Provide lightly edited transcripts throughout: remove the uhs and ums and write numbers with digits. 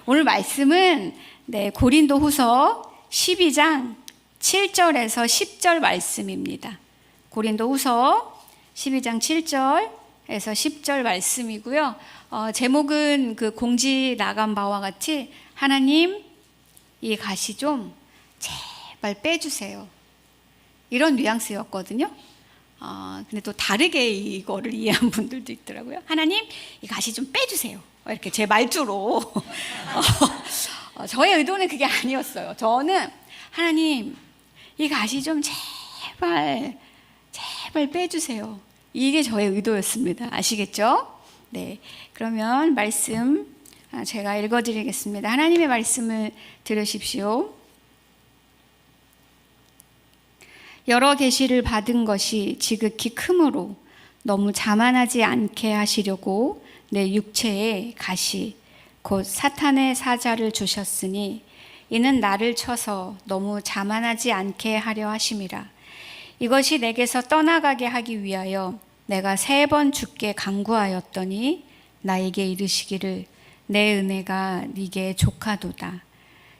오늘 말씀은 고린도후서 12장 7절에서 10절 말씀입니다. 고린도후서 12장 7절에서 10절 말씀이고요. 제목은 그 공지 나간 바와 같이 하나님 이 가시 좀 제발 빼주세요. 이런 뉘앙스였거든요. 근데 또 다르게 이거를 이해한 분들도 있더라고요. 하나님 이 가시 좀 빼주세요. 이렇게 제 말투로. 저의 의도는 그게 아니었어요. 저는 하나님 이 가시 좀 제발 빼주세요. 이게 저의 의도였습니다. 아시겠죠? 네, 그러면 말씀 제가 읽어드리겠습니다. 하나님의 말씀을 들으십시오. 여러 계시를 받은 것이 지극히 크므로 너무 자만하지 않게 하시려고 내 육체에 가시 곧 사탄의 사자를 주셨으니 이는 나를 쳐서 너무 자만하지 않게 하려 하심이라. 이것이 내게서 떠나가게 하기 위하여 내가 3번 주께 간구하였더니 나에게 이르시기를 내 은혜가 네게 족하도다.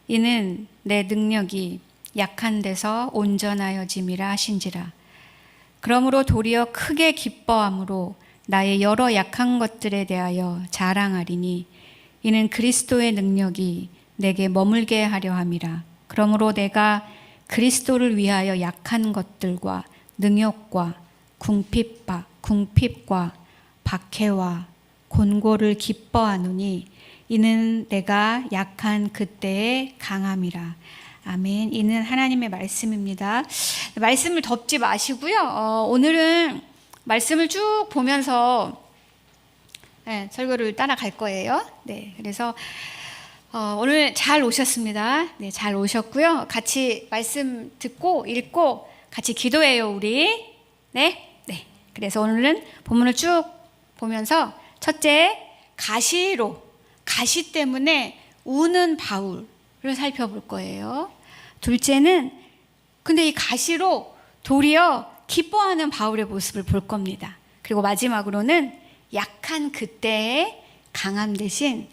이는 내 능력이 약한 데서 온전하여짐이라 하신지라. 그러므로 도리어 크게 기뻐함으로 나의 여러 약한 것들에 대하여 자랑하리니 이는 그리스도의 능력이 내게 머물게 하려 함이라. 그러므로 내가 그리스도를 위하여 약한 것들과 능욕과 궁핍과 박해와 곤고를 기뻐하노니 이는 내가 약한 그때의 강함이라. 아멘. 이는 하나님의 말씀입니다. 말씀을 덮지 마시고요. 오늘은 말씀을 쭉 보면서 설교를 따라갈 거예요. 네, 그래서 오늘 잘 오셨습니다. 네, 잘 오셨고요. 같이 말씀 듣고 읽고 같이 기도해요, 우리. 네. 그래서 오늘은 본문을 쭉 보면서 첫째, 가시 때문에 우는 바울을 살펴볼 거예요. 둘째는 근데 이 가시로 도리어 기뻐하는 바울의 모습을 볼 겁니다. 그리고 마지막으로는 약한 그때의 강함 대신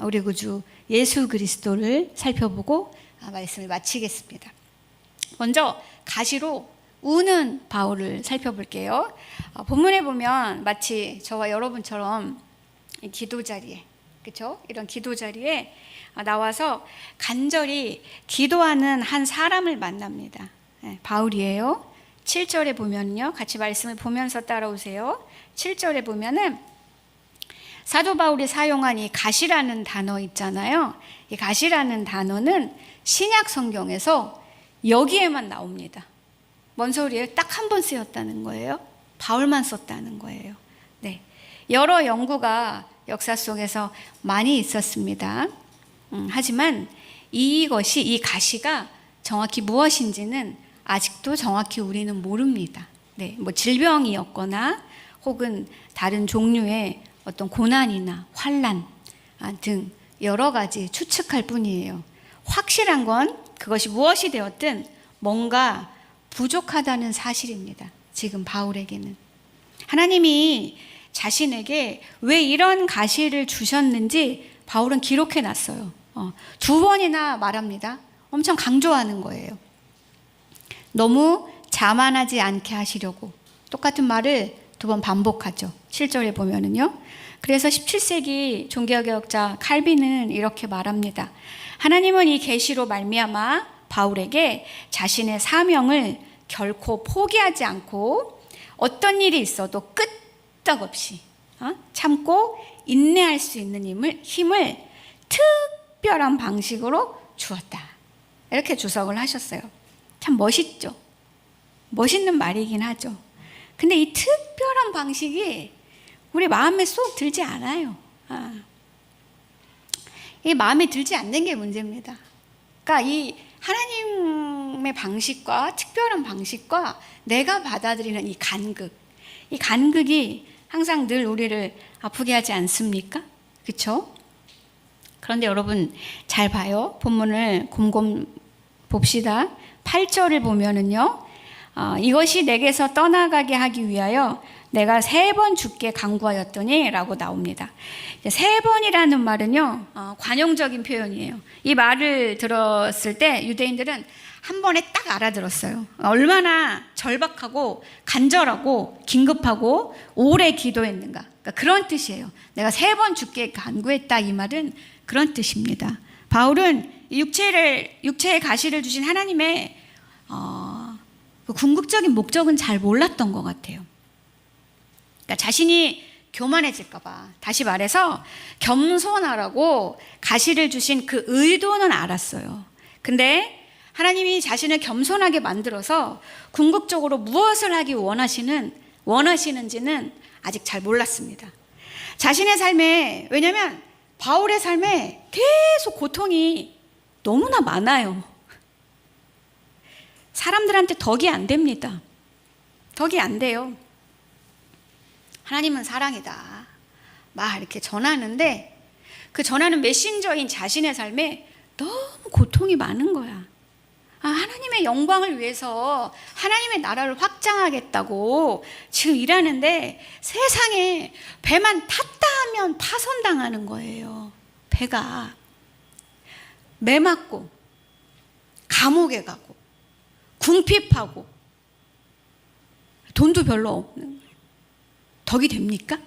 우리 구주 예수 그리스도를 살펴보고 말씀을 마치겠습니다. 먼저 가시로 우는 바울을 살펴볼게요. 본문에 보면 마치 저와 여러분처럼 기도 자리에, 그렇죠? 이런 기도 자리에 나와서 간절히 기도하는 한 사람을 만납니다. 바울이에요. 7절에 보면요, 같이 말씀을 보면서 따라오세요. 7절에 보면은 사도 바울이 사용한 이 가시라는 단어 있잖아요. 이 가시라는 단어는 신약 성경에서 여기에만 나옵니다. 뭔 소리예요? 딱 한 번 쓰였다는 거예요. 바울만 썼다는 거예요. 네, 여러 연구가 역사 속에서 많이 있었습니다. 하지만 이 가시가 정확히 무엇인지는 아직도 정확히 우리는 모릅니다. 네, 뭐 질병이었거나 혹은 다른 종류의 어떤 고난이나 환난 등 여러 가지 추측할 뿐이에요. 확실한 건 그것이 무엇이 되었든 뭔가 부족하다는 사실입니다. 지금 바울에게는 하나님이 자신에게 왜 이런 가시를 주셨는지 바울은 기록해 놨어요. 2번이나 말합니다. 엄청 강조하는 거예요. 너무 자만하지 않게 하시려고 똑같은 말을 2번 반복하죠. 7절에 보면은요. 그래서 17세기 종교개혁자 칼빈은 이렇게 말합니다. 하나님은 이 계시로 말미암아 바울에게 자신의 사명을 결코 포기하지 않고 어떤 일이 있어도 끄떡없이 참고 인내할 수 있는 힘을 특별한 방식으로 주었다. 이렇게 주석을 하셨어요. 참 멋있죠. 멋있는 말이긴 하죠. 근데 이 특별한 방식이 우리 마음에 쏙 들지 않아요. 이 마음에 들지 않는 게 문제입니다. 그러니까 이 하나님의 방식과 특별한 방식과 내가 받아들이는 이 간극이 항상 늘 우리를 아프게 하지 않습니까? 그렇죠? 그런데 여러분 잘 봐요. 본문을 곰곰 봅시다. 8절을 보면은요. 이것이 내게서 떠나가게 하기 위하여 내가 3번 죽게 간구하였더니 라고 나옵니다. 3번이라는 말은요, 관용적인 표현이에요. 이 말을 들었을 때 유대인들은 한 번에 딱 알아들었어요. 얼마나 절박하고 간절하고 긴급하고 오래 기도했는가. 그러니까 그런 뜻이에요. 내가 3번 죽게 간구했다, 이 말은 그런 뜻입니다. 바울은 육체의 가시를 주신 하나님의 그 궁극적인 목적은 잘 몰랐던 것 같아요. 그러니까 자신이 교만해질까 봐, 다시 말해서 겸손하라고 가시를 주신 그 의도는 알았어요. 근데 하나님이 자신을 겸손하게 만들어서 궁극적으로 무엇을 하기 원하시는지는 아직 잘 몰랐습니다. 자신의 삶에, 왜냐하면 바울의 삶에 계속 고통이 너무나 많아요. 사람들한테 덕이 안 됩니다. 덕이 안 돼요. 하나님은 사랑이다, 막 이렇게 전하는데 그 전하는 메신저인 자신의 삶에 너무 고통이 많은 거야. 하나님의 영광을 위해서 하나님의 나라를 확장하겠다고 지금 일하는데 세상에 배만 탔다 하면 파손당하는 거예요. 배가 매 맞고 감옥에 가고 궁핍하고 돈도 별로 없는, 덕이 됩니까?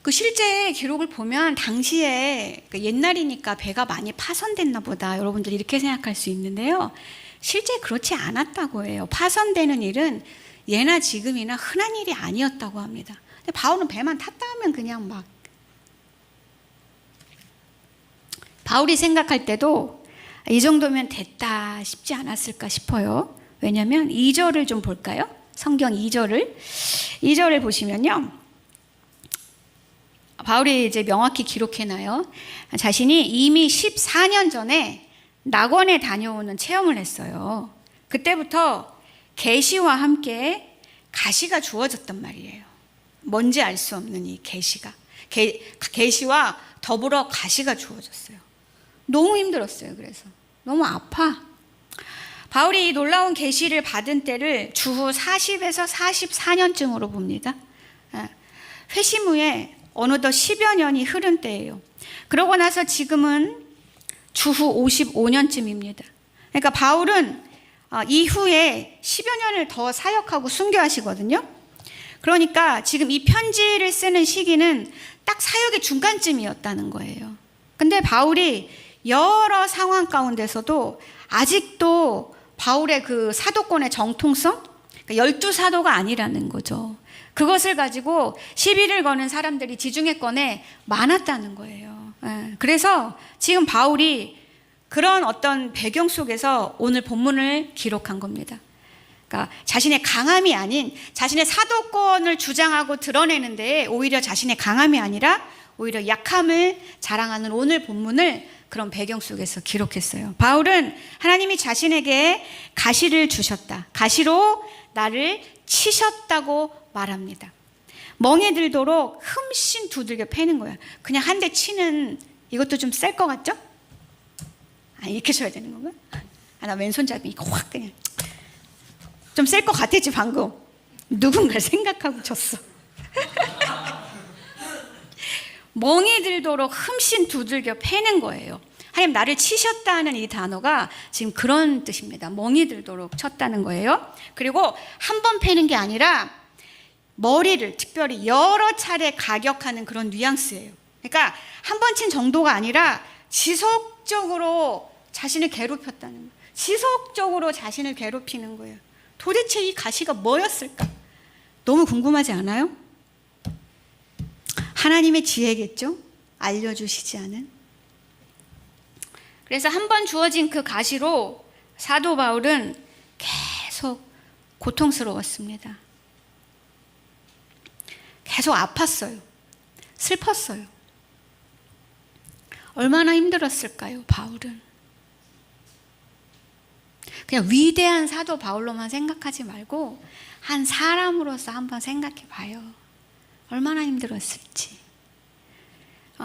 그 실제 기록을 보면 당시에 옛날이니까 배가 많이 파손됐나 보다, 여러분들이 이렇게 생각할 수 있는데요, 실제 그렇지 않았다고 해요. 파손되는 일은 예나 지금이나 흔한 일이 아니었다고 합니다. 근데 바울은 배만 탔다 하면 그냥 막, 바울이 생각할 때도 이 정도면 됐다 싶지 않았을까 싶어요. 왜냐하면 2절을 좀 볼까요? 성경 2절을 보시면요, 바울이 이제 명확히 기록해놔요. 자신이 이미 14년 전에 낙원에 다녀오는 체험을 했어요. 그때부터 계시와 함께 가시가 주어졌단 말이에요. 뭔지 알 수 없는 이 계시와 더불어 가시가 주어졌어요. 너무 힘들었어요. 그래서 너무 아파. 바울이 이 놀라운 계시를 받은 때를 주후 40에서 44년쯤으로 봅니다. 회심 후에 어느덧 10여 년이 흐른 때예요. 그러고 나서 지금은 주후 55년쯤입니다. 그러니까 바울은 이후에 10여 년을 더 사역하고 순교하시거든요. 그러니까 지금 이 편지를 쓰는 시기는 딱 사역의 중간쯤이었다는 거예요. 근데 바울이 여러 상황 가운데서도 아직도 바울의 그 사도권의 정통성, 그러니까 12사도가 아니라는 거죠. 그것을 가지고 시비를 거는 사람들이 지중해권에 많았다는 거예요. 그래서 지금 바울이 그런 어떤 배경 속에서 오늘 본문을 기록한 겁니다. 그러니까 자신의 강함이 아닌, 자신의 사도권을 주장하고 드러내는데 오히려 자신의 강함이 아니라 오히려 약함을 자랑하는 오늘 본문을 그런 배경 속에서 기록했어요. 바울은 하나님이 자신에게 가시를 주셨다, 가시로 나를 치셨다고 말합니다. 멍에 들도록 흠씬 두들겨 패는 거야. 그냥 한 대 치는, 이것도 좀 셀 것 같죠? 이렇게 쳐야 되는 건가? 나 왼손잡이 이거 확 그냥 좀 셀 것 같았지 방금. 누군가 생각하고 쳤어. 멍이 들도록 흠씬 두들겨 패는 거예요. 하나님 나를 치셨다는 이 단어가 지금 그런 뜻입니다. 멍이 들도록 쳤다는 거예요. 그리고 한 번 패는 게 아니라 머리를 특별히 여러 차례 가격하는 그런 뉘앙스예요. 그러니까 한 번 친 정도가 아니라 지속적으로 자신을 괴롭혔다는 거예요. 지속적으로 자신을 괴롭히는 거예요. 도대체 이 가시가 뭐였을까? 너무 궁금하지 않아요? 하나님의 지혜겠죠? 알려주시지 않은. 그래서 한 번 주어진 그 가시로 사도 바울은 계속 고통스러웠습니다. 계속 아팠어요. 슬펐어요. 얼마나 힘들었을까요, 바울은? 그냥 위대한 사도 바울로만 생각하지 말고 한 사람으로서 한번 생각해 봐요. 얼마나 힘들었을지.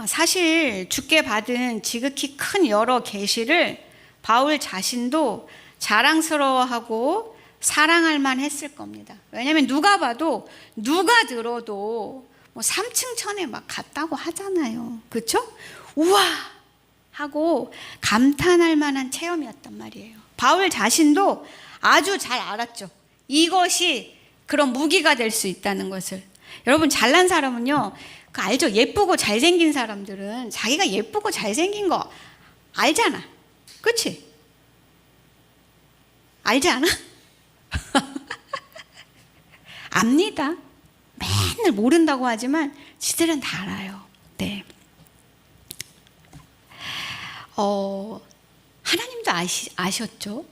사실 주께 받은 지극히 큰 여러 계시를 바울 자신도 자랑스러워하고 사랑할 만 했을 겁니다. 왜냐하면 누가 봐도, 누가 들어도 뭐 3층 천에 막 갔다고 하잖아요. 그렇죠? 우와 하고 감탄할 만한 체험이었단 말이에요. 바울 자신도 아주 잘 알았죠. 이것이 그런 무기가 될 수 있다는 것을. 여러분, 잘난 사람은요, 그 알죠? 예쁘고 잘생긴 사람들은 자기가 예쁘고 잘생긴 거 알잖아. 그렇지? 알지 않아? 압니다. 맨날 모른다고 하지만 지들은 다 알아요. 네. 하나님도 아셨죠?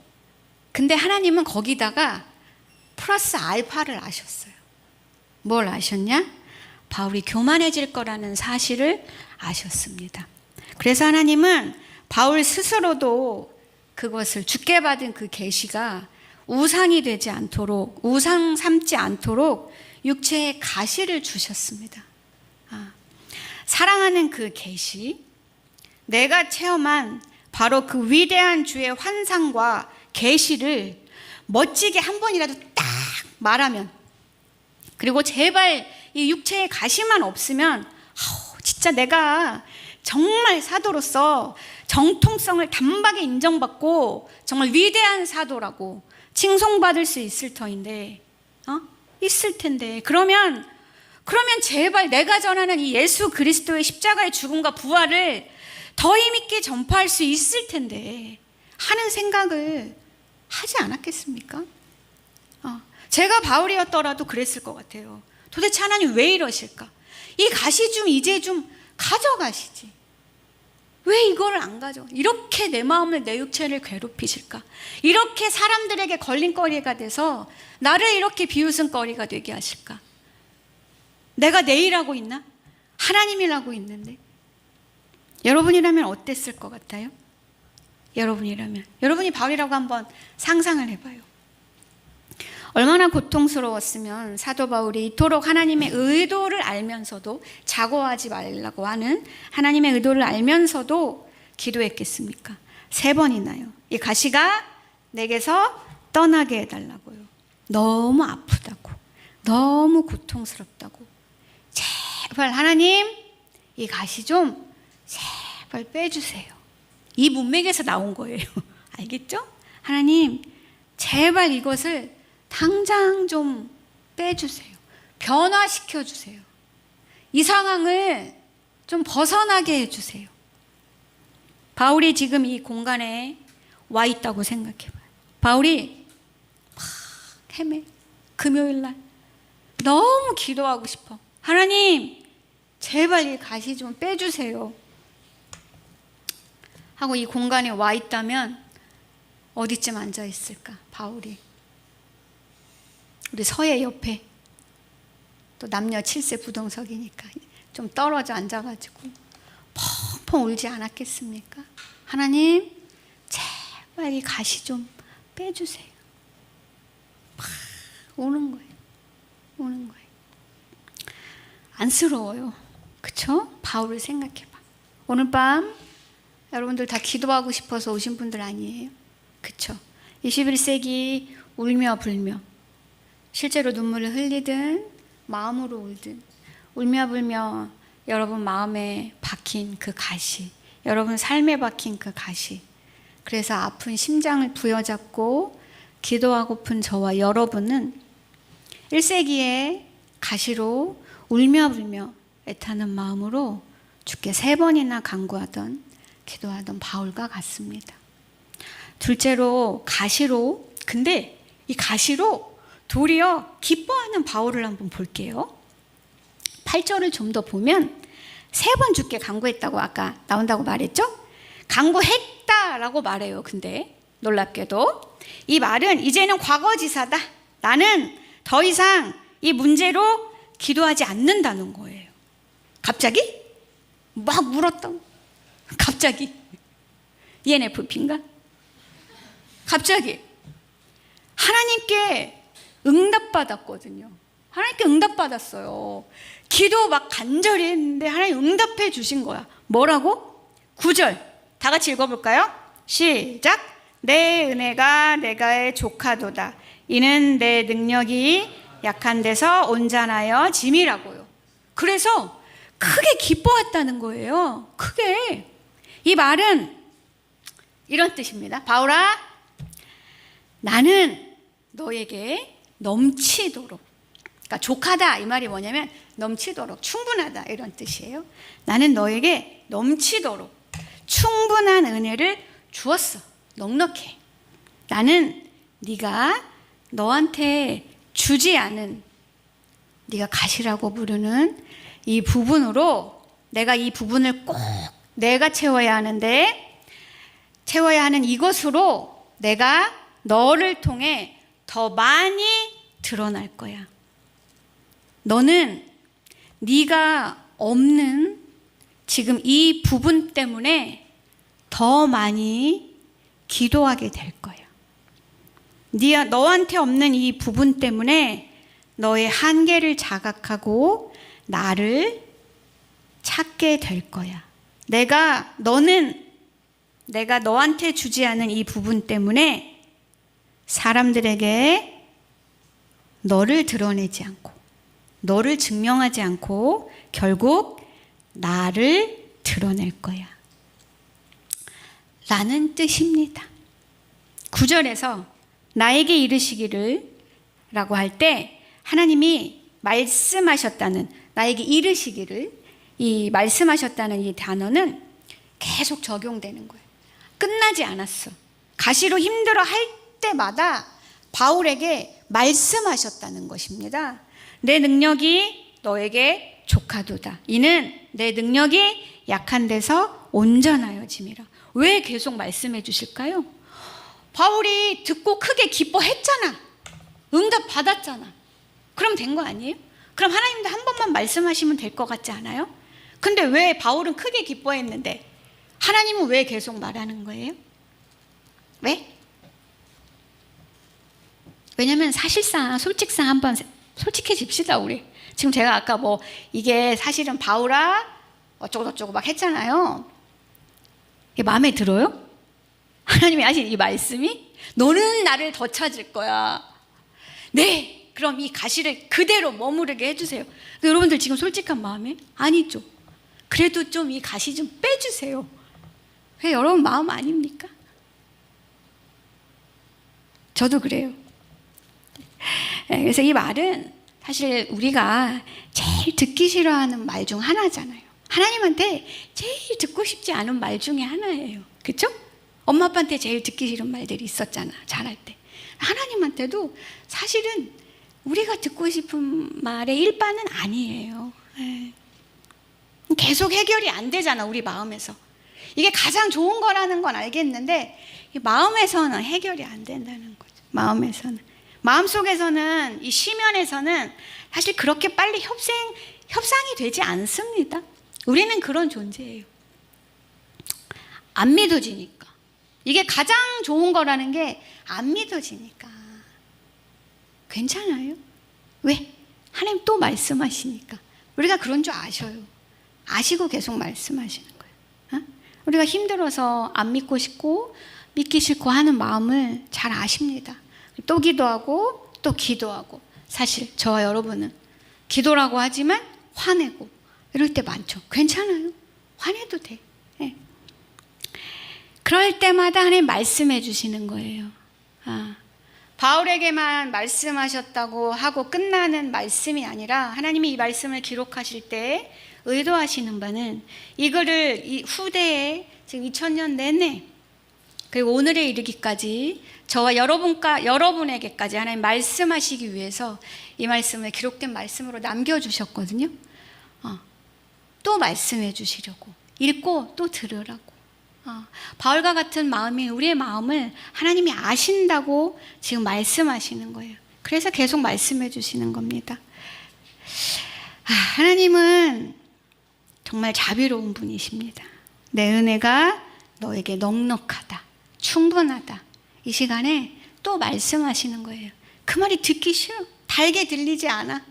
근데 하나님은 거기다가 플러스 알파를 아셨어요. 뭘 아셨냐? 바울이 교만해질 거라는 사실을 아셨습니다. 그래서 하나님은 바울 스스로도 그것을 주께 받은 그 계시가 우상이 되지 않도록, 우상 삼지 않도록 육체에 가시를 주셨습니다. 사랑하는 그 계시, 내가 체험한 바로 그 위대한 주의 환상과 계시를 멋지게 한 번이라도 딱 말하면, 그리고 제발 이 육체의 가시만 없으면 진짜 내가 정말 사도로서 정통성을 단박에 인정받고 정말 위대한 사도라고 칭송받을 수 있을 터인데, 있을 텐데, 그러면 제발 내가 전하는 이 예수 그리스도의 십자가의 죽음과 부활을 더 힘있게 전파할 수 있을 텐데 하는 생각을 하지 않았겠습니까? 제가 바울이었더라도 그랬을 것 같아요. 도대체 하나님 왜 이러실까? 이 가시 좀 이제 좀 가져가시지. 왜 이거를 안 가져? 이렇게 내 마음을, 내 육체를 괴롭히실까? 이렇게 사람들에게 걸림거리가 돼서 나를 이렇게 비웃음거리가 되게 하실까? 내가 내 일하고 있나? 하나님 일하고 있는데. 여러분이라면 어땠을 것 같아요? 여러분이 바울이라고 한번 상상을 해봐요. 얼마나 고통스러웠으면 사도 바울이 이토록 하나님의 의도를 알면서도, 자고하지 말라고 하는 하나님의 의도를 알면서도 기도했겠습니까? 3번이나요. 이 가시가 내게서 떠나게 해달라고요. 너무 아프다고, 너무 고통스럽다고. 제발 하나님, 이 가시 좀 제발 빼주세요. 이 문맥에서 나온 거예요. 알겠죠? 하나님, 제발 이것을 당장 좀 빼주세요. 변화시켜 주세요. 이 상황을 좀 벗어나게 해주세요. 바울이 지금 이 공간에 와 있다고 생각해봐요. 바울이 막 헤매. 금요일날 너무 기도하고 싶어. 하나님, 제발 이 가시 좀 빼주세요 하고 이 공간에 와 있다면 어디쯤 앉아 있을까? 바울이 우리 서예 옆에, 또 남녀 7세 부동석이니까 좀 떨어져 앉아가지고 펑펑 울지 않았겠습니까? 하나님, 제발 이 가시 좀 빼주세요. 막 우는 거예요. 안쓰러워요. 그쵸? 바울을 생각해봐. 오늘 밤 여러분들 다 기도하고 싶어서 오신 분들 아니에요? 그쵸? 21세기 울며 불며, 실제로 눈물을 흘리든 마음으로 울든, 울며 불며 여러분 마음에 박힌 그 가시, 여러분 삶에 박힌 그 가시, 그래서 아픈 심장을 부여잡고 기도하고픈 저와 여러분은 1세기의 가시로 울며 불며 애타는 마음으로 주께 3번이나 간구하던, 기도하던 바울과 같습니다. 둘째로 가시로, 근데 이 가시로 도리어 기뻐하는 바울을 한번 볼게요. 8절을 좀 더 보면 3번 주께 간구했다고 아까 나온다고 말했죠? 간구했다라고 말해요. 근데 놀랍게도 이 말은 이제는 과거지사다. 나는 더 이상 이 문제로 기도하지 않는다는 거예요. 갑자기? 막 물었다고. 갑자기? ENFP인가? 갑자기 하나님께 응답받았거든요. 하나님께 응답받았어요. 기도 막 간절히 했는데 하나님 응답해 주신 거야. 뭐라고? 9절 다 같이 읽어볼까요? 시작. 내 은혜가 내가의 족하도다. 이는 내 능력이 약한 데서 온전하여 짐이라고요. 그래서 크게 기뻐했다는 거예요. 크게. 이 말은 이런 뜻입니다. 바울아, 나는 너에게 넘치도록, 그러니까 족하다 이 말이 뭐냐면 넘치도록, 충분하다 이런 뜻이에요. 나는 너에게 넘치도록 충분한 은혜를 주었어. 넉넉해. 나는 네가 너한테 주지 않은, 네가 가시라고 부르는 이 부분으로 내가 이 부분을 꼭 내가 채워야 하는데, 채워야 하는 이것으로 내가 너를 통해 더 많이 드러날 거야. 너는 네가 없는 지금 이 부분 때문에 더 많이 기도하게 될 거야. 너한테 없는 이 부분 때문에 너의 한계를 자각하고 나를 찾게 될 거야. 내가 너한테 주지 않은 이 부분 때문에 사람들에게 너를 드러내지 않고, 너를 증명하지 않고 결국 나를 드러낼 거야 라는 뜻입니다. 9절에서 나에게 이르시기를 라고 할 때 하나님이 말씀하셨다는, 나에게 이르시기를, 이 말씀하셨다는 이 단어는 계속 적용되는 거예요. 끝나지 않았어. 가시로 힘들어 할 때마다 바울에게 말씀하셨다는 것입니다. 내 능력이 너에게 족하도다. 이는 내 능력이 약한 데서 온전하여짐이라. 왜 계속 말씀해 주실까요? 바울이 듣고 크게 기뻐했잖아. 응답 받았잖아. 그럼 된 거 아니에요? 그럼 하나님도 한 번만 말씀하시면 될 것 같지 않아요? 근데 왜 바울은 크게 기뻐했는데 하나님은 왜 계속 말하는 거예요? 왜? 왜냐면 사실상 솔직상 한번 솔직해집시다. 우리 지금 제가 아까 뭐 이게 사실은 바울아 어쩌고저쩌고 막 했잖아요. 이게 마음에 들어요? 하나님이 하신 이 말씀이 너는 나를 더 찾을 거야. 네, 그럼 이 가시를 그대로 머무르게 해주세요. 여러분들 지금 솔직한 마음에 아니죠. 그래도 좀 이 가시 좀 빼주세요. 왜 여러분 마음 아닙니까? 저도 그래요. 그래서 이 말은 사실 우리가 제일 듣기 싫어하는 말 중 하나잖아요. 하나님한테 제일 듣고 싶지 않은 말 중에 하나예요. 그렇죠? 엄마 아빠한테 제일 듣기 싫은 말들이 있었잖아, 자랄 때. 하나님한테도 사실은 우리가 듣고 싶은 말의 일반은 아니에요. 계속 해결이 안 되잖아, 우리 마음에서. 이게 가장 좋은 거라는 건 알겠는데 마음에서는 해결이 안 된다는 거죠. 마음속에서는, 이 시면에서는 사실 그렇게 빨리 협상이 되지 않습니다. 우리는 그런 존재예요. 안 믿어지니까. 이게 가장 좋은 거라는 게 안 믿어지니까. 괜찮아요. 왜? 하나님 또 말씀하시니까. 우리가 그런 줄 아셔요. 아시고 계속 말씀하시는 거예요. 우리가 힘들어서 안 믿고 싶고 믿기 싫고 하는 마음을 잘 아십니다. 또 기도하고 또 기도하고. 사실 저와 여러분은 기도라고 하지만 화내고 이럴 때 많죠. 괜찮아요. 화내도 돼. 네. 그럴 때마다 하나님 말씀해 주시는 거예요. 바울에게만 말씀하셨다고 하고 끝나는 말씀이 아니라 하나님이 이 말씀을 기록하실 때 의도하시는 바는 이거를 이 후대에 지금 2000년 내내 그리고 오늘에 이르기까지 저와 여러분에게까지 하나님 말씀하시기 위해서 이 말씀을 기록된 말씀으로 남겨주셨거든요. 또 말씀해 주시려고, 읽고 또 들으라고. 바울과 같은 마음이 우리의 마음을 하나님이 아신다고 지금 말씀하시는 거예요. 그래서 계속 말씀해 주시는 겁니다. 하나님은 정말 자비로운 분이십니다. 내 은혜가 너에게 넉넉하다, 충분하다. 이 시간에 또 말씀하시는 거예요. 그 말이 듣기 싫어. 달게 들리지 않아.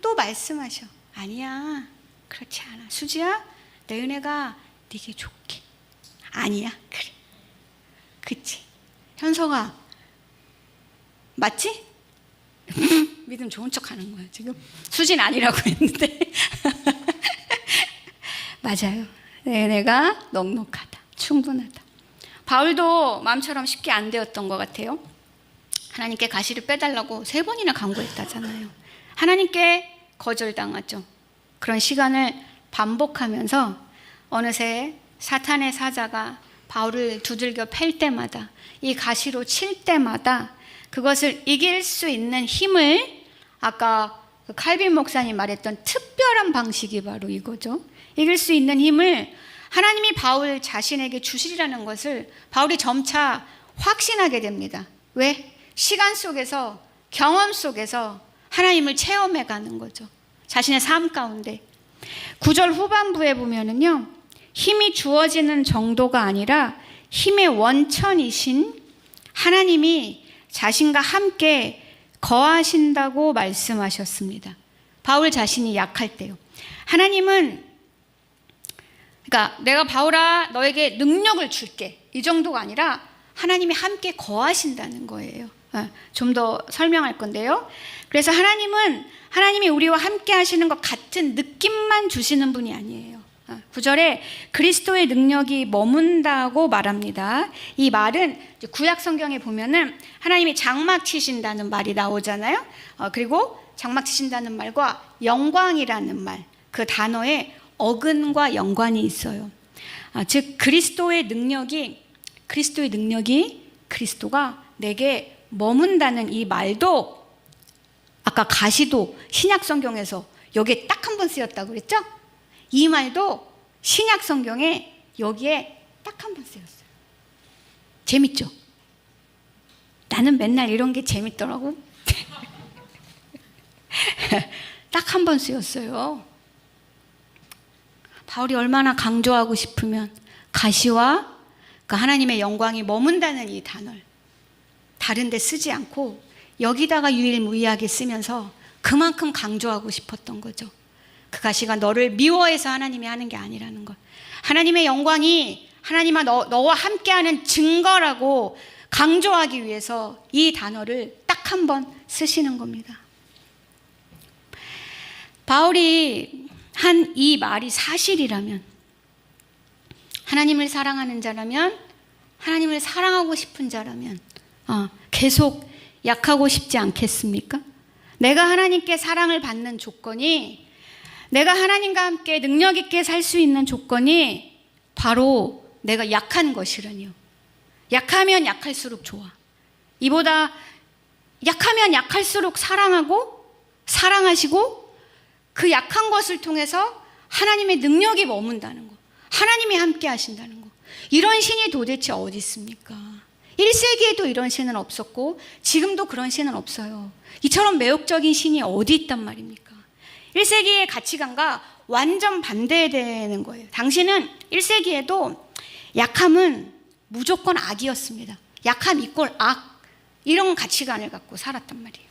또 말씀하셔. 아니야, 그렇지 않아. 수지야, 내 은혜가 네게 좋게. 아니야, 그래. 그치. 현석아, 맞지? 믿음 좋은 척 하는 거야 지금. 수진 아니라고 했는데. 맞아요. 내가 넉넉하다, 충분하다. 바울도 마음처럼 쉽게 안 되었던 것 같아요. 하나님께 가시를 빼달라고 3번이나 간구했다잖아요. 하나님께 거절당하죠. 그런 시간을 반복하면서 어느새 사탄의 사자가 바울을 두들겨 팰 때마다, 이 가시로 칠 때마다 그것을 이길 수 있는 힘을, 아까 칼빈 목사님 말했던 특별한 방식이 바로 이거죠. 이길 수 있는 힘을 하나님이 바울 자신에게 주시리라는 것을 바울이 점차 확신하게 됩니다. 왜? 시간 속에서, 경험 속에서 하나님을 체험해 가는 거죠. 자신의 삶 가운데. 9절 후반부에 보면은요, 힘이 주어지는 정도가 아니라 힘의 원천이신 하나님이 자신과 함께 거하신다고 말씀하셨습니다. 바울 자신이 약할 때요. 하나님은, 그러니까 내가 바울아 너에게 능력을 줄게, 이 정도가 아니라 하나님이 함께 거하신다는 거예요. 좀 더 설명할 건데요. 그래서 하나님이 우리와 함께 하시는 것 같은 느낌만 주시는 분이 아니에요. 9절에 그리스도의 능력이 머문다고 말합니다. 이 말은 구약 성경에 보면은 하나님이 장막 치신다는 말이 나오잖아요. 그리고 장막 치신다는 말과 영광이라는 말, 그 단어에 어근과 연관이 있어요. 즉 그리스도의 능력이 그리스도가 내게 머문다는 이 말도, 아까 가시도 신약 성경에서 여기에 딱 한 번 쓰였다고 그랬죠? 이 말도 신약 성경에 여기에 딱 한 번 쓰였어요. 재밌죠? 나는 맨날 이런 게 재밌더라고. 딱 한 번 쓰였어요. 바울이 얼마나 강조하고 싶으면 가시와 그 하나님의 영광이 머문다는 이 단어를 다른 데 쓰지 않고 여기다가 유일무이하게 쓰면서 그만큼 강조하고 싶었던 거죠. 그 가시가 너를 미워해서 하나님이 하는 게 아니라는 것. 하나님의 영광이 하나님과 너와 함께하는 증거라고 강조하기 위해서 이 단어를 딱 한 번 쓰시는 겁니다. 바울이 한 이 말이 사실이라면, 하나님을 사랑하는 자라면, 하나님을 사랑하고 싶은 자라면 계속 약하고 싶지 않겠습니까? 내가 하나님께 사랑을 받는 조건이, 내가 하나님과 함께 능력 있게 살 수 있는 조건이 바로 내가 약한 것이라니요. 약하면 약할수록 좋아. 이보다 약하면 약할수록 사랑하고 사랑하시고 그 약한 것을 통해서 하나님의 능력이 머문다는 거, 하나님이 함께 하신다는 거. 이런 신이 도대체 어디 있습니까? 1세기에도 이런 신은 없었고 지금도 그런 신은 없어요. 이처럼 매혹적인 신이 어디 있단 말입니까? 1세기의 가치관과 완전 반대되는 거예요. 당시는 1세기에도 약함은 무조건 악이었습니다. 약함 이꼴 악, 이런 가치관을 갖고 살았단 말이에요.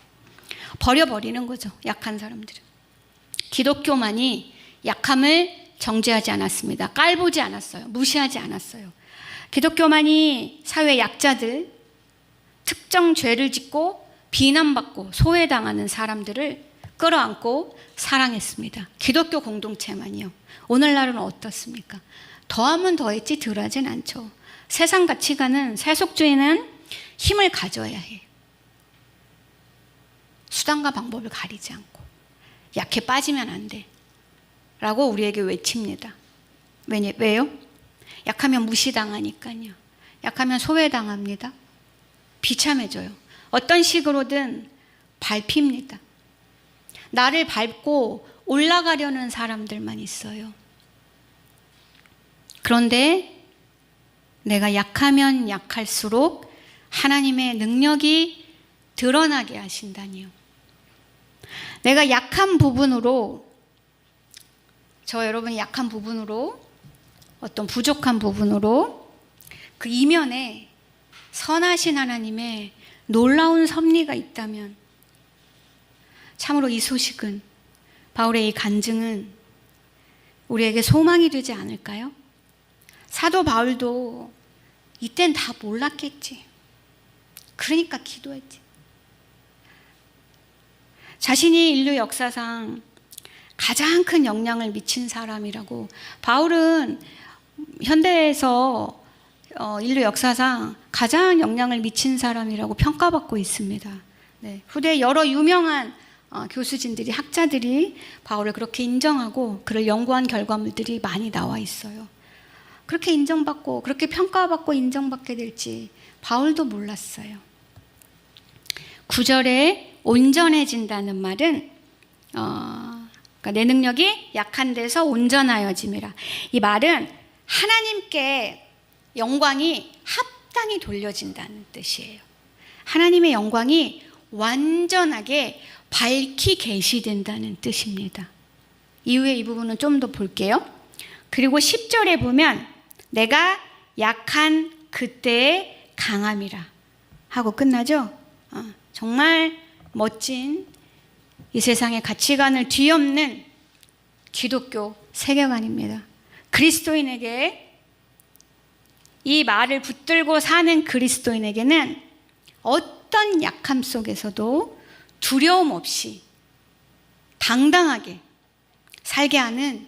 버려버리는 거죠, 약한 사람들은. 기독교만이 약함을 정죄하지 않았습니다. 깔보지 않았어요. 무시하지 않았어요. 기독교만이 사회 약자들, 특정 죄를 짓고 비난받고 소외당하는 사람들을 끌어안고 사랑했습니다. 기독교 공동체만이요. 오늘날은 어떻습니까? 더하면 더했지 덜하진 않죠. 세상 가치관은, 세속주의는 힘을 가져야 해. 수단과 방법을 가리지 않고. 약해 빠지면 안 돼 라고 우리에게 외칩니다. 왜요? 약하면 무시당하니까요. 약하면 소외당합니다. 비참해져요. 어떤 식으로든 밟힙니다. 나를 밟고 올라가려는 사람들만 있어요. 그런데 내가 약하면 약할수록 하나님의 능력이 드러나게 하신다니요. 내가 약한 부분으로, 여러분이 약한 부분으로, 어떤 부족한 부분으로 그 이면에 선하신 하나님의 놀라운 섭리가 있다면 참으로 이 소식은, 바울의 이 간증은 우리에게 소망이 되지 않을까요? 사도 바울도 이땐 다 몰랐겠지. 그러니까 기도했지. 자신이 인류 역사상 가장 큰 영향을 미친 사람이라고, 바울은 현대에서 인류 역사상 가장 영향을 미친 사람이라고 평가받고 있습니다. 네, 후대 여러 유명한 교수진들이, 학자들이 바울을 그렇게 인정하고 그를 연구한 결과물들이 많이 나와 있어요. 그렇게 인정받고 그렇게 평가받고 인정받게 될지 바울도 몰랐어요. 9절에 온전해진다는 말은 그러니까 내 능력이 약한 데서 온전하여짐이라. 이 말은 하나님께 영광이 합당히 돌려진다는 뜻이에요. 하나님의 영광이 완전하게 밝히 계시된다는 뜻입니다. 이후에 이 부분은 좀 더 볼게요. 그리고 10절에 보면 내가 약한 그때의 강함이라 하고 끝나죠. 정말 멋진 이 세상의 가치관을 뒤엎는 기독교 세계관입니다. 그리스도인에게, 이 말을 붙들고 사는 그리스도인에게는 어떤 약함 속에서도 두려움 없이 당당하게 살게 하는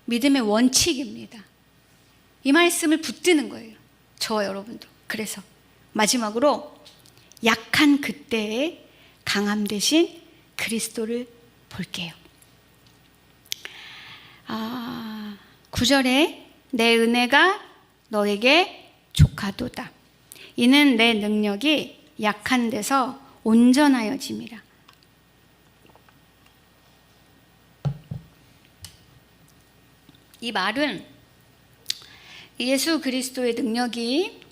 믿음의 원칙입니다. 이 말씀을 붙드는 거예요. 저와 여러분도. 그래서 마지막으로 약한 그때의 강함 대신 그리스도를 볼게요. 9절에 내 은혜가 너에게 족하도다. 이는 내 능력이 약한 데서 온전하여짐이라. 이 말은 예수 그리스도의 능력이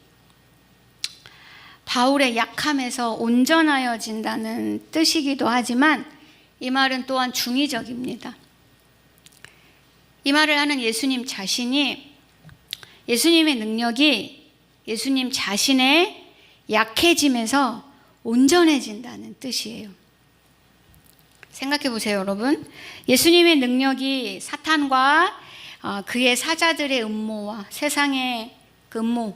바울의 약함에서 온전하여진다는 뜻이기도 하지만 이 말은 또한 중의적입니다. 이 말을 하는 예수님 자신이, 예수님의 능력이 예수님 자신의 약해짐에서 온전해진다는 뜻이에요. 생각해 보세요, 여러분. 예수님의 능력이 사탄과 그의 사자들의 음모와 세상의 그 음모를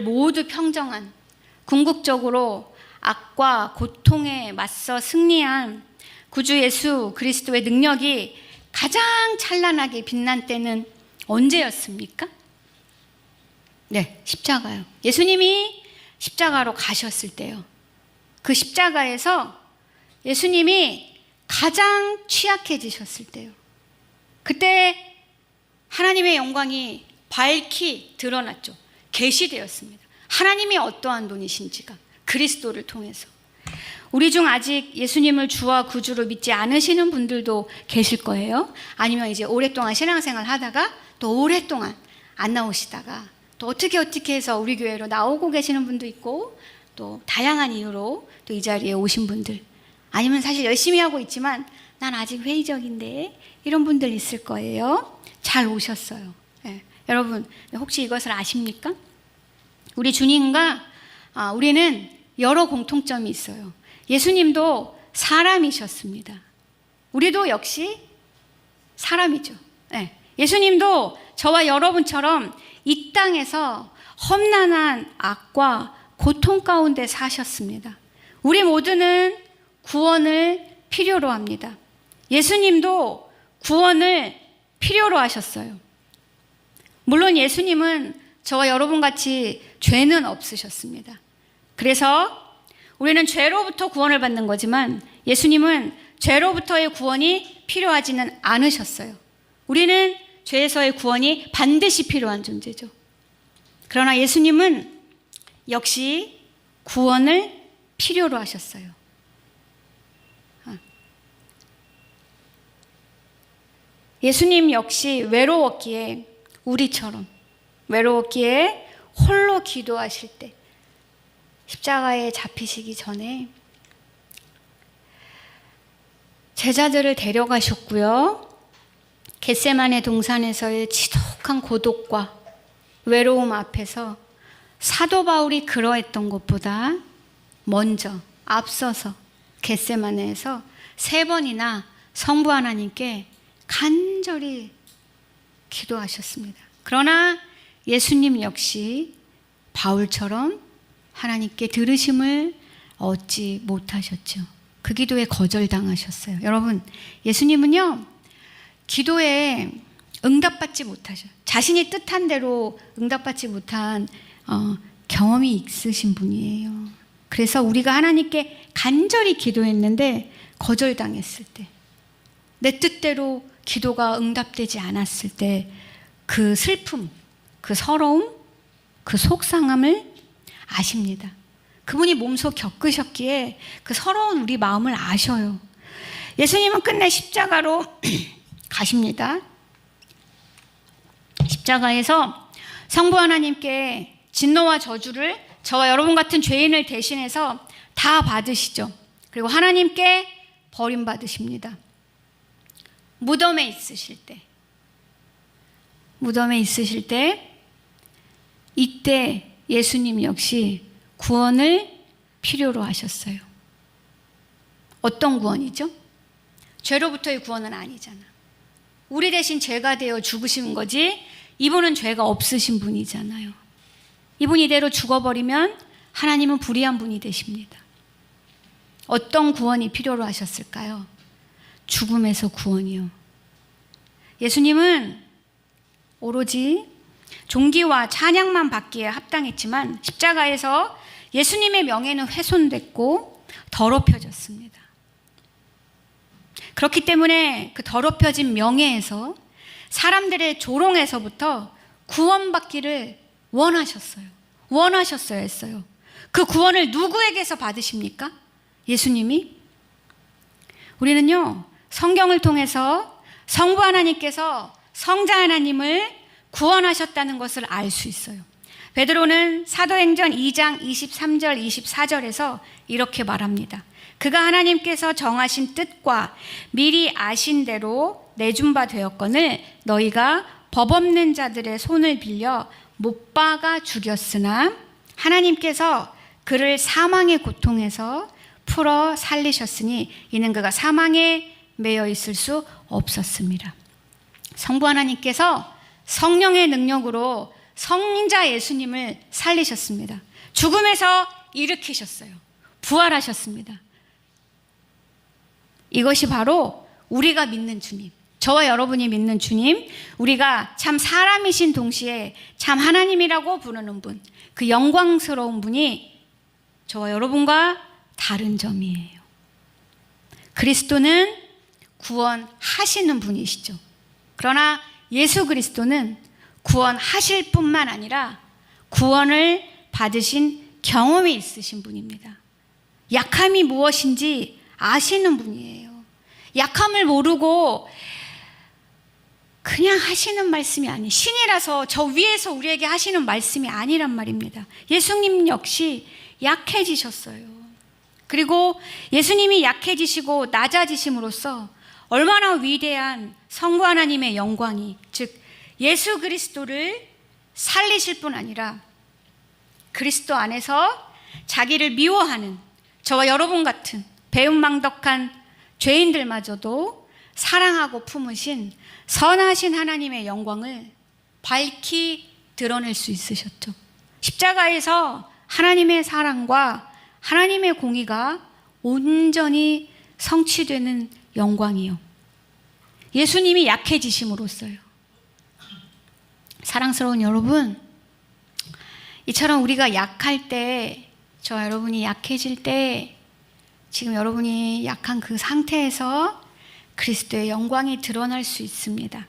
모두 평정한, 궁극적으로 악과 고통에 맞서 승리한 구주 예수 그리스도의 능력이 가장 찬란하게 빛난 때는 언제였습니까? 네, 십자가요. 예수님이 십자가로 가셨을 때요. 그 십자가에서 예수님이 가장 취약해지셨을 때요. 그때 하나님의 영광이 밝히 드러났죠. 계시되었습니다. 하나님이 어떠한 분이신지가 그리스도를 통해서. 우리 중 아직 예수님을 주와 구주로 믿지 않으시는 분들도 계실 거예요. 아니면 이제 오랫동안 신앙생활 하다가 또 오랫동안 안 나오시다가 또 어떻게 해서 우리 교회로 나오고 계시는 분도 있고, 또 다양한 이유로 또 이 자리에 오신 분들, 아니면 사실 열심히 하고 있지만 난 아직 회의적인데, 이런 분들 있을 거예요. 잘 오셨어요. 네. 여러분 혹시 이것을 아십니까? 우리 주님과 우리는 여러 공통점이 있어요. 예수님도 사람이셨습니다. 우리도 역시 사람이죠. 네. 예수님도 저와 여러분처럼 이 땅에서 험난한 악과 고통 가운데 사셨습니다. 우리 모두는 구원을 필요로 합니다. 예수님도 구원을 필요로 하셨어요. 물론 예수님은 저와 여러분같이 죄는 없으셨습니다. 그래서 우리는 죄로부터 구원을 받는 거지만 예수님은 죄로부터의 구원이 필요하지는 않으셨어요. 우리는 죄에서의 구원이 반드시 필요한 존재죠. 그러나 예수님은 역시 구원을 필요로 하셨어요. 예수님 역시 외로웠기에, 우리처럼 외로웠기에 홀로 기도하실 때, 십자가에 잡히시기 전에 제자들을 데려가셨고요. 겟세마네 동산에서의 지독한 고독과 외로움 앞에서 사도 바울이 그러했던 것보다 먼저 앞서서 겟세마네에서 3번이나 성부 하나님께 간절히 기도하셨습니다. 그러나 예수님 역시 바울처럼 하나님께 들으심을 얻지 못하셨죠. 그 기도에 거절당하셨어요. 여러분, 예수님은요, 기도에 응답받지 못하셔요. 자신이 뜻한 대로 응답받지 못한 경험이 있으신 분이에요. 그래서 우리가 하나님께 간절히 기도했는데 거절당했을 때, 내 뜻대로 기도가 응답되지 않았을 때 그 슬픔, 그 서러움, 그 속상함을 아십니다. 그분이 몸소 겪으셨기에 그 서러운 우리 마음을 아셔요. 예수님은 끝내 십자가로 가십니다. 십자가에서 성부 하나님께 진노와 저주를 저와 여러분 같은 죄인을 대신해서 다 받으시죠. 그리고 하나님께 버림받으십니다. 무덤에 있으실 때 이때 예수님 역시 구원을 필요로 하셨어요. 어떤 구원이죠? 죄로부터의 구원은 아니잖아. 우리 대신 죄가 되어 죽으신 거지, 이분은 죄가 없으신 분이잖아요. 이분 이대로 죽어버리면 하나님은 불의한 분이 되십니다. 어떤 구원이 필요로 하셨을까요? 죽음에서 구원이요. 예수님은 오로지 존귀와 찬양만 받기에 합당했지만 십자가에서 예수님의 명예는 훼손됐고 더럽혀졌습니다. 그렇기 때문에 그 더럽혀진 명예에서, 사람들의 조롱에서부터 구원받기를 원하셨어야 했어요. 그 구원을 누구에게서 받으십니까? 예수님이. 우리는요, 성경을 통해서 성부 하나님께서 성자 하나님을 구원하셨다는 것을 알 수 있어요. 베드로는 사도행전 2장 23절 24절에서 이렇게 말합니다. 그가 하나님께서 정하신 뜻과 미리 아신 대로 내준 바 되었거늘 너희가 법 없는 자들의 손을 빌려 못 박아 죽였으나 하나님께서 그를 사망의 고통에서 풀어 살리셨으니 이는 그가 사망에 매여 있을 수 없었습니다. 성부 하나님께서 성령의 능력으로 성자 예수님을 살리셨습니다. 죽음에서 일으키셨어요. 부활하셨습니다. 이것이 바로 우리가 믿는 주님, 저와 여러분이 믿는 주님, 우리가 참 사람이신 동시에 참 하나님이라고 부르는 분, 그 영광스러운 분이 저와 여러분과 다른 점이에요. 그리스도는 구원하시는 분이시죠. 그러나 예수 그리스도는 구원하실 뿐만 아니라 구원을 받으신 경험이 있으신 분입니다. 약함이 무엇인지 아시는 분이에요. 약함을 모르고 그냥 하시는 말씀이 아니, 신이라서 저 위에서 우리에게 하시는 말씀이 아니란 말입니다. 예수님 역시 약해지셨어요. 그리고 예수님이 약해지시고 낮아지심으로써 얼마나 위대한 성부 하나님의 영광이, 즉 예수 그리스도를 살리실 뿐 아니라 그리스도 안에서 자기를 미워하는 저와 여러분 같은 배은망덕한 죄인들마저도 사랑하고 품으신 선하신 하나님의 영광을 밝히 드러낼 수 있으셨죠. 십자가에서 하나님의 사랑과 하나님의 공의가 온전히 성취되는 영광이요. 예수님이 약해지심으로써요. 사랑스러운 여러분, 이처럼 우리가 약할 때, 저와 여러분이 약해질 때, 지금 여러분이 약한 그 상태에서 그리스도의 영광이 드러날 수 있습니다.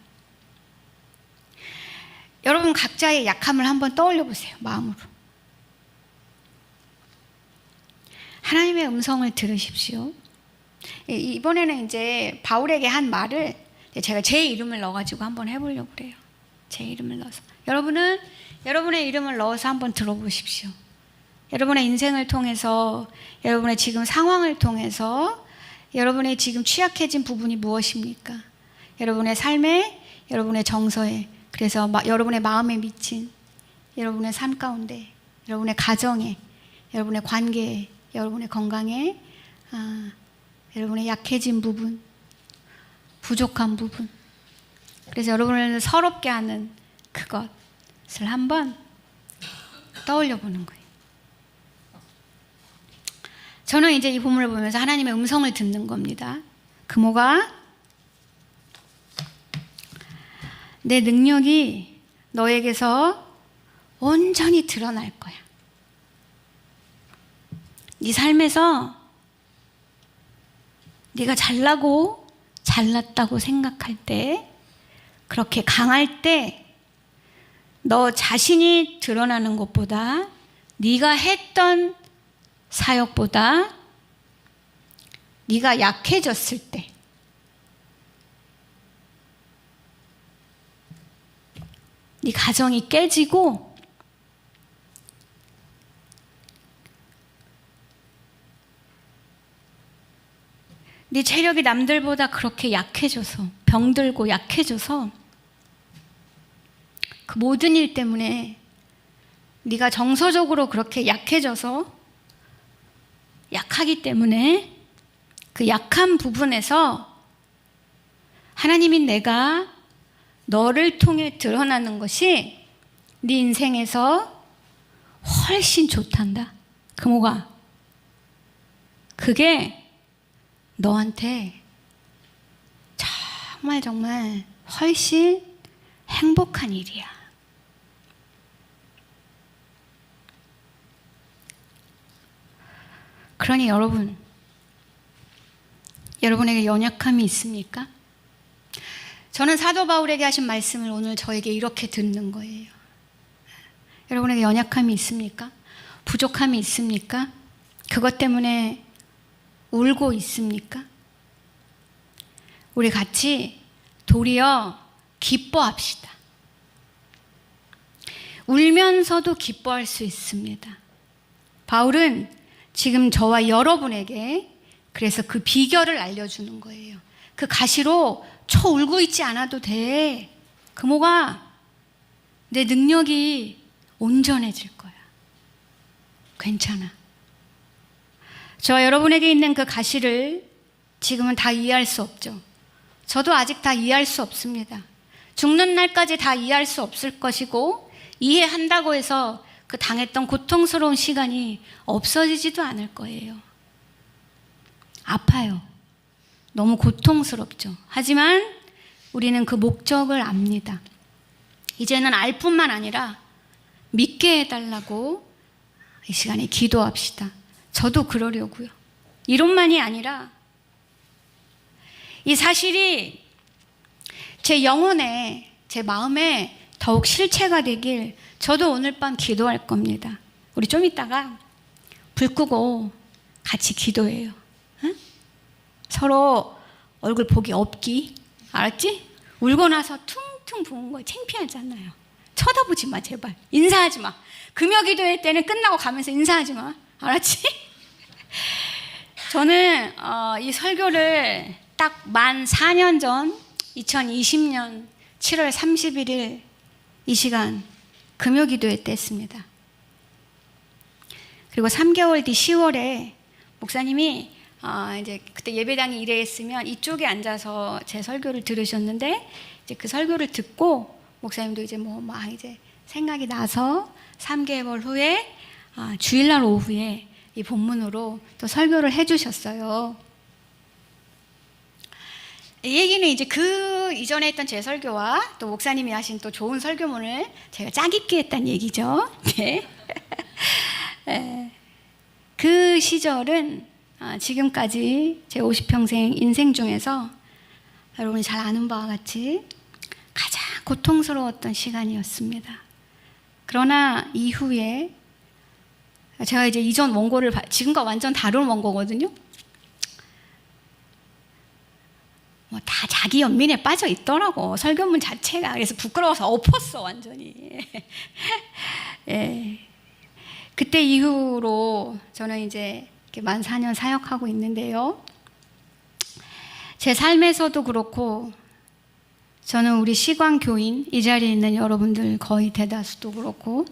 여러분 각자의 약함을 한번 떠올려 보세요. 마음으로. 하나님의 음성을 들으십시오. 이번에는 이제 바울에게 한 말을 제가 제 이름을 넣어가지고 한번 해보려고 그래요. 제 이름을 넣어서. 여러분은 여러분의 이름을 넣어서 한번 들어보십시오. 여러분의 인생을 통해서, 여러분의 지금 상황을 통해서 여러분의 지금 취약해진 부분이 무엇입니까? 여러분의 삶에, 여러분의 정서에, 그래서 여러분의 마음에 미친, 여러분의 삶 가운데, 여러분의 가정에, 여러분의 관계에, 여러분의 건강에, 여러분의 약해진 부분, 부족한 부분, 그래서 여러분을 서럽게 하는 그것을 한번 떠올려 보는 거예요. 저는 이제 이 본문을 보면서 하나님의 음성을 듣는 겁니다. 금호가 내 능력이 너에게서 온전히 드러날 거야. 네 삶에서 네가 잘나고 잘났다고 생각할 때, 그렇게 강할 때 너 자신이 드러나는 것보다, 네가 했던 사역보다 네가 약해졌을 때, 네 가정이 깨지고 네 체력이 남들보다 그렇게 약해져서, 병들고 약해져서, 그 모든 일 때문에 네가 정서적으로 그렇게 약해져서, 약하기 때문에 그 약한 부분에서 하나님이 내가 너를 통해 드러나는 것이 네 인생에서 훨씬 좋단다. 금호가, 그게 너한테 정말 훨씬 행복한 일이야. 그러니 여러분에게 연약함이 있습니까? 저는 사도 바울에게 하신 말씀을 오늘 저에게 이렇게 듣는 거예요. 여러분에게 연약함이 있습니까? 부족함이 있습니까? 그것 때문에 울고 있습니까? 우리 같이 도리어 기뻐합시다. 울면서도 기뻐할 수 있습니다. 바울은 지금 저와 여러분에게 그래서 그 비결을 알려주는 거예요. 그 가시로 울고 있지 않아도 돼. 금호가, 내 능력이 온전해질 거야. 괜찮아. 저와 여러분에게 있는 그 가시를 지금은 다 이해할 수 없죠. 저도 아직 다 이해할 수 없습니다. 죽는 날까지 다 이해할 수 없을 것이고, 이해한다고 해서 그 당했던 고통스러운 시간이 없어지지도 않을 거예요. 아파요. 너무 고통스럽죠. 하지만 우리는 그 목적을 압니다. 이제는 알 뿐만 아니라 믿게 해달라고 이 시간에 기도합시다. 저도 그러려고요. 이론만이 아니라 이 사실이 제 영혼에, 제 마음에 더욱 실체가 되길 저도 오늘 밤 기도할 겁니다. 우리 좀 이따가 불 끄고 같이 기도해요. 응? 서로 얼굴 보기 없기. 알았지? 울고 나서 퉁퉁 부은 거 창피하잖아요. 쳐다보지 마, 제발. 인사하지 마. 금요 기도회 때는 끝나고 가면서 인사하지 마. 알았지? 저는 이 설교를 딱 만 4년 전 2020년 7월 31일 이 시간 금요 기도회 때 했습니다. 그리고 3개월 뒤 10월에 목사님이 이제 그때 예배당이 이래했으면 이쪽에 앉아서 제 설교를 들으셨는데, 이제 그 설교를 듣고 목사님도 이제 막 이제 생각이 나서 3개월 후에 주일날 오후에 이 본문으로 또 설교를 해주셨어요. 이 얘기는 이제 그 이전에 했던 제 설교와 또 목사님이 하신 또 좋은 설교문을 제가 짜깁기 했다는 얘기죠. 네. 그 시절은 지금까지 제 50평생 인생 중에서 여러분이 잘 아는 바와 같이 가장 고통스러웠던 시간이었습니다. 그러나 이후에 제가 이제 이전 원고를 지금과 완전 다른 원고거든요. 다 자기 연민에 빠져 있더라고, 설교문 자체가. 그래서 부끄러워서 엎었어, 완전히. 예. 그때 이후로 저는 이제 만 4년 사역하고 있는데요. 제 삶에서도 그렇고, 저는 우리 시광교인, 이 자리에 있는 여러분들 거의 대다수도 그렇고,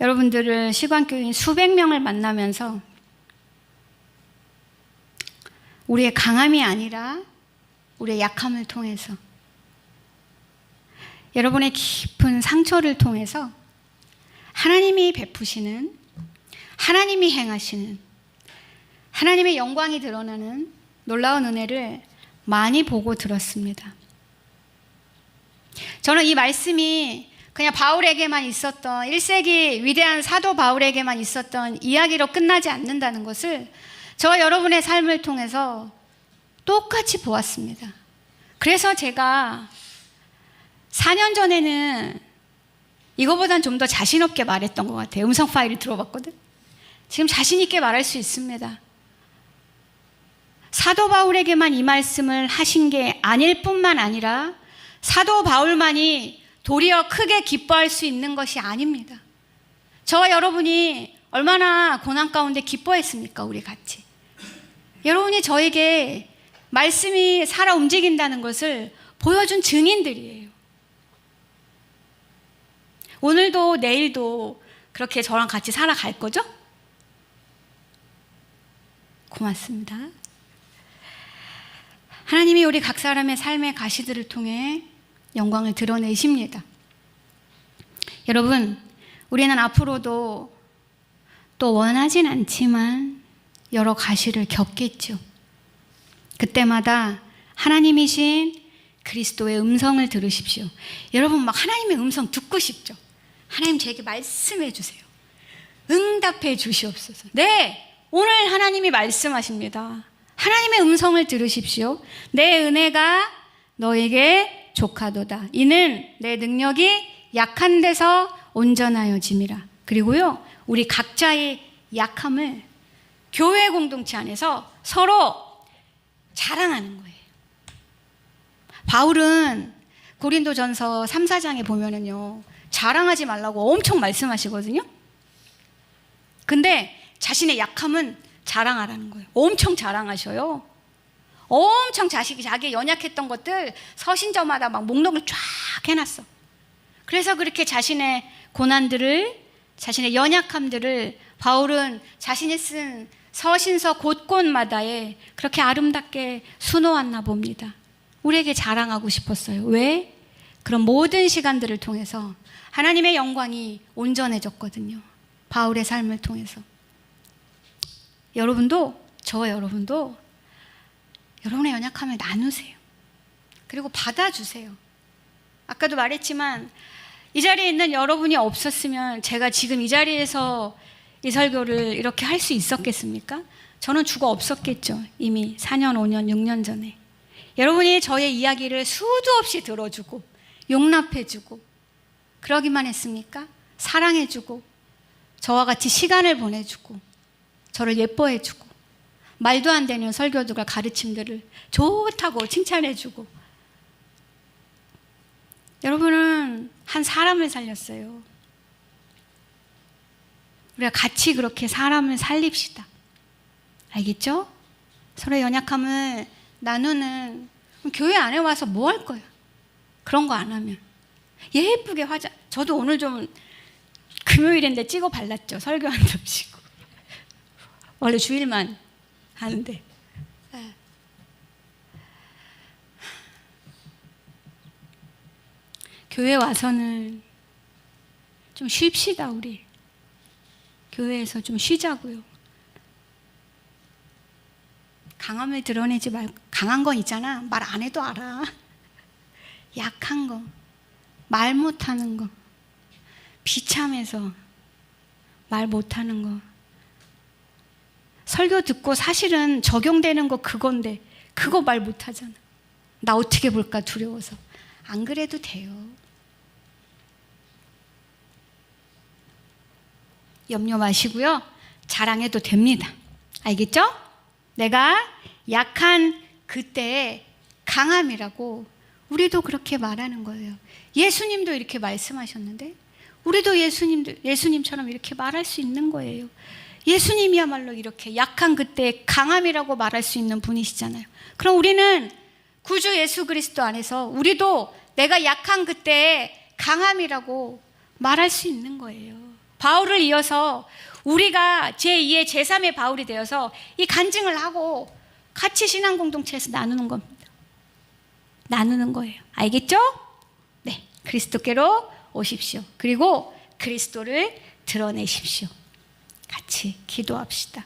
여러분들을 시광교인 수백 명을 만나면서 우리의 강함이 아니라 우리의 약함을 통해서, 여러분의 깊은 상처를 통해서 하나님이 베푸시는, 하나님이 행하시는 하나님의 영광이 드러나는 놀라운 은혜를 많이 보고 들었습니다. 저는 이 말씀이 그냥 바울에게만 있었던 1세기 위대한 사도 바울에게만 있었던 이야기로 끝나지 않는다는 것을 저와 여러분의 삶을 통해서 똑같이 보았습니다. 그래서 제가 4년 전에는 이거보단 좀 더 자신 없게 말했던 것 같아요. 음성 파일을 들어봤거든. 지금 자신 있게 말할 수 있습니다. 사도 바울에게만 이 말씀을 하신 게 아닐 뿐만 아니라 사도 바울만이 도리어 크게 기뻐할 수 있는 것이 아닙니다. 저와 여러분이 얼마나 고난 가운데 기뻐했습니까? 우리 같이. 여러분이 저에게 말씀이 살아 움직인다는 것을 보여준 증인들이에요. 오늘도 내일도 그렇게 저랑 같이 살아갈 거죠? 고맙습니다. 하나님이 우리 각 사람의 삶의 가시들을 통해 영광을 드러내십니다. 여러분, 우리는 앞으로도 또 원하진 않지만 여러 가시를 겪겠죠. 그때마다 하나님이신 그리스도의 음성을 들으십시오. 여러분 막 하나님의 음성 듣고 싶죠? 하나님 저에게 말씀해 주세요. 응답해 주시옵소서. 네, 오늘 하나님이 말씀하십니다. 하나님의 음성을 들으십시오. 내 은혜가 너에게 족하도다. 이는 내 능력이 약한 데서 온전하여짐이라. 그리고요, 우리 각자의 약함을 교회 공동체 안에서 서로 자랑하는 거예요. 바울은 고린도전서 3, 4장에 보면은요, 자랑하지 말라고 엄청 말씀하시거든요. 근데 자신의 약함은 자랑하라는 거예요. 엄청 자랑하셔요. 엄청 자기의 연약했던 것들 서신저마다 막 목록을 쫙 해놨어. 그래서 그렇게 자신의 고난들을, 자신의 연약함들을 바울은 자신이 쓴 서신서 곳곳마다에 그렇게 아름답게 수놓았나 봅니다. 우리에게 자랑하고 싶었어요. 왜? 그런 모든 시간들을 통해서 하나님의 영광이 온전해졌거든요. 바울의 삶을 통해서. 여러분도, 저와 여러분도 여러분의 연약함을 나누세요. 그리고 받아주세요. 아까도 말했지만 이 자리에 있는 여러분이 없었으면 제가 지금 이 자리에서 이 설교를 이렇게 할 수 있었겠습니까? 저는 죽어 없었겠죠. 이미 4년, 5년, 6년 전에. 여러분이 저의 이야기를 수도 없이 들어주고 용납해주고 그러기만 했습니까? 사랑해주고 저와 같이 시간을 보내주고 저를 예뻐해주고 말도 안 되는 설교들과 가르침들을 좋다고 칭찬해주고. 여러분은 한 사람을 살렸어요. 우리가 같이 그렇게 사람을 살립시다. 알겠죠? 서로의 연약함을 나누는. 교회 안에 와서 뭐 할 거야? 그런 거 안 하면. 예쁘게 화장. 저도 오늘 좀 금요일인데 찍어 발랐죠. 설교한답시고. 원래 주일만 하는데. 교회 와서는 좀 쉽시다. 우리 교회에서 좀 쉬자고요. 강함을 드러내지 말고. 강한 건 있잖아. 말 안 해도 알아. 약한 거, 말 못하는 거, 비참해서 말 못하는 거. 설교 듣고 사실은 적용되는 거 그건데 그거 말 못하잖아. 나 어떻게 볼까 두려워서. 안 그래도 돼요. 염려 마시고요. 자랑해도 됩니다. 알겠죠? 내가 약한 그때의 강함이라고 우리도 그렇게 말하는 거예요. 예수님도 이렇게 말씀하셨는데 우리도 예수님처럼 이렇게 말할 수 있는 거예요. 예수님이야말로 이렇게 약한 그때의 강함이라고 말할 수 있는 분이시잖아요. 그럼 우리는 구주 예수 그리스도 안에서 우리도 내가 약한 그때의 강함이라고 말할 수 있는 거예요. 바울을 이어서 우리가 제2의 제3의 바울이 되어서 이 간증을 하고 같이 신앙 공동체에서 나누는 겁니다. 나누는 거예요. 알겠죠? 네, 그리스도께로 오십시오. 그리고 그리스도를 드러내십시오. 같이 기도합시다.